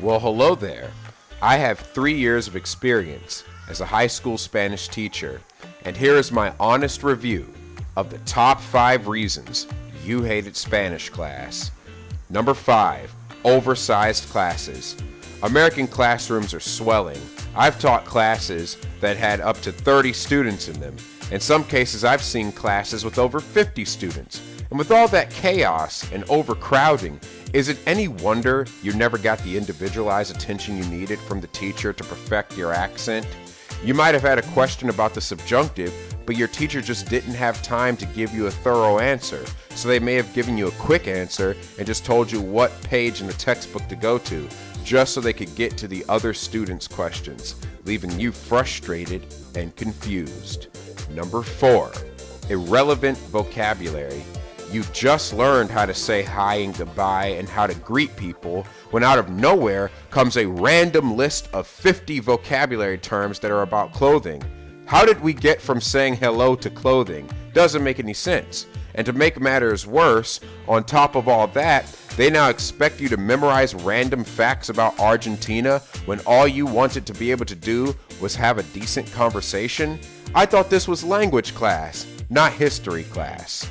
Well, hello there. I have 3 years of experience as a high school Spanish teacher, and here is my honest review of the top 5 reasons you hated Spanish class. Number 5, oversized classes. American classrooms are swelling. I've taught classes that had up to 30 students in them. In some cases, I've seen classes with over 50 students. And with all that chaos and overcrowding, is it any wonder you never got the individualized attention you needed from the teacher to perfect your accent? You might have had a question about the subjunctive, but your teacher just didn't have time to give you a thorough answer, so they may have given you a quick answer and just told you what page in the textbook to go to, just so they could get to the other students' questions, leaving you frustrated and confused. Number 4, irrelevant vocabulary. You just learned how to say hi and goodbye and how to greet people when out of nowhere comes a random list of 50 vocabulary terms that are about clothing. How did we get from saying hello to clothing? Doesn't make any sense. And to make matters worse, on top of all that, they now expect you to memorize random facts about Argentina when all you wanted to be able to do was have a decent conversation? I thought this was language class, not history class.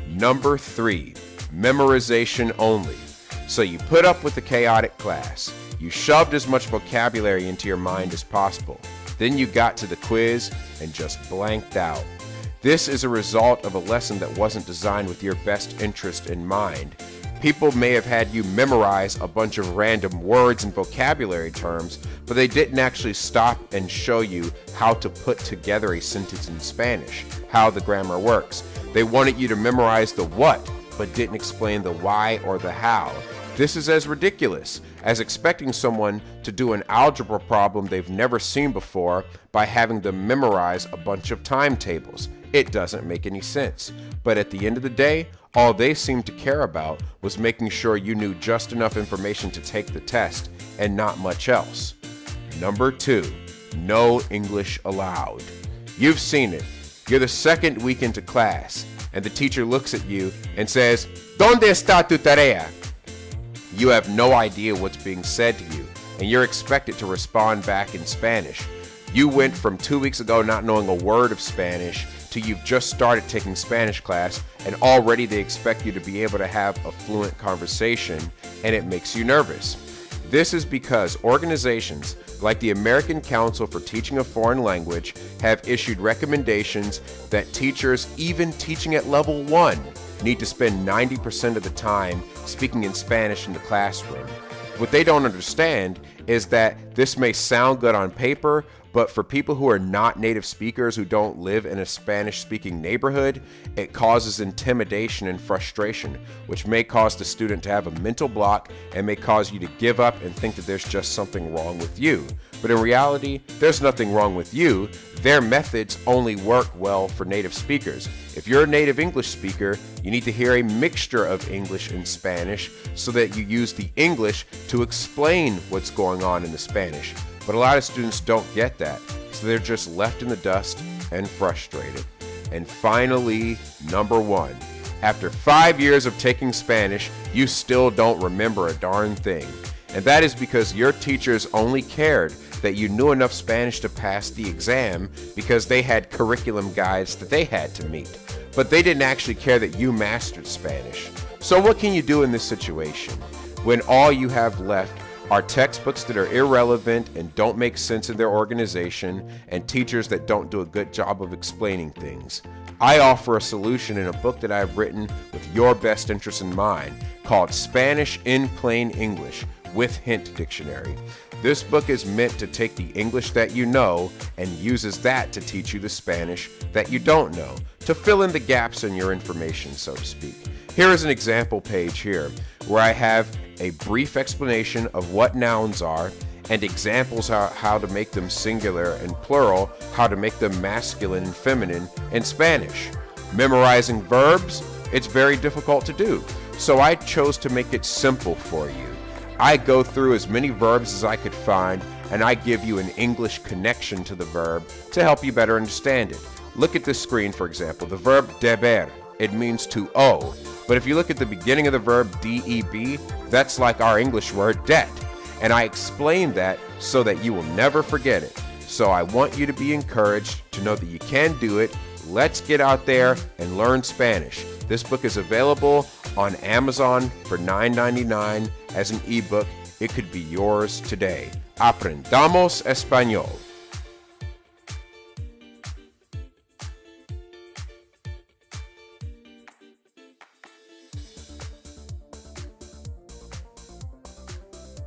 Number 3, memorization only. So you put up with the chaotic class. You shoved as much vocabulary into your mind as possible. Then you got to the quiz and just blanked out. This is a result of a lesson that wasn't designed with your best interest in mind. People may have had you memorize a bunch of random words and vocabulary terms, but they didn't actually stop and show you how to put together a sentence in Spanish, how the grammar works. They wanted you to memorize the what, but didn't explain the why or the how. This is as ridiculous as expecting someone to do an algebra problem they've never seen before by having them memorize a bunch of timetables. It doesn't make any sense. But at the end of the day, all they seemed to care about was making sure you knew just enough information to take the test and not much else. Number 2, no English allowed. You've seen it. You're the second week into class, and the teacher looks at you and says, "¿Dónde está tu tarea?" You have no idea what's being said to you, and you're expected to respond back in Spanish. You went from 2 weeks ago not knowing a word of Spanish to you've just started taking Spanish class, and already they expect you to be able to have a fluent conversation, and it makes you nervous. This is because organizations like the American Council for Teaching a Foreign Language have issued recommendations that teachers, even teaching at level 1, need to spend 90% of the time speaking in Spanish in the classroom. What they don't understand is that this may sound good on paper, but for people who are not native speakers who don't live in a Spanish-speaking neighborhood, it causes intimidation and frustration, which may cause the student to have a mental block and may cause you to give up and think that there's just something wrong with you. But in reality, there's nothing wrong with you. Their methods only work well for native speakers. If you're a native English speaker, you need to hear a mixture of English and Spanish so that you use the English to explain what's going on in the Spanish. But a lot of students don't get that, so they're just left in the dust and frustrated. And finally, number 1, after 5 years of taking Spanish, you still don't remember a darn thing. And that is because your teachers only cared that you knew enough Spanish to pass the exam because they had curriculum guides that they had to meet. But they didn't actually care that you mastered Spanish. So what can you do in this situation when all you have left are textbooks that are irrelevant and don't make sense in their organization and teachers that don't do a good job of explaining things? I offer a solution in a book that I've written with your best interest in mind called Spanish in Plain English with Hint Dictionary. This book is meant to take the English that you know and uses that to teach you the Spanish that you don't know, to fill in the gaps in your information, so to speak. Here is an example page here where I have a brief explanation of what nouns are and examples how to make them singular and plural, how to make them masculine and feminine in Spanish. Memorizing verbs, it's very difficult to do, so I chose to make it simple for you. I go through as many verbs as I could find, and I give you an English connection to the verb to help you better understand it. Look at this screen, for example. The verb deber, it means to owe. But if you look at the beginning of the verb deb, that's like our English word debt. And I explain that so that you will never forget it. So I want you to be encouraged to know that you can do it. Let's get out there and learn Spanish. This book is available on Amazon for $9.99 as an ebook. It could be yours today. Aprendamos Español.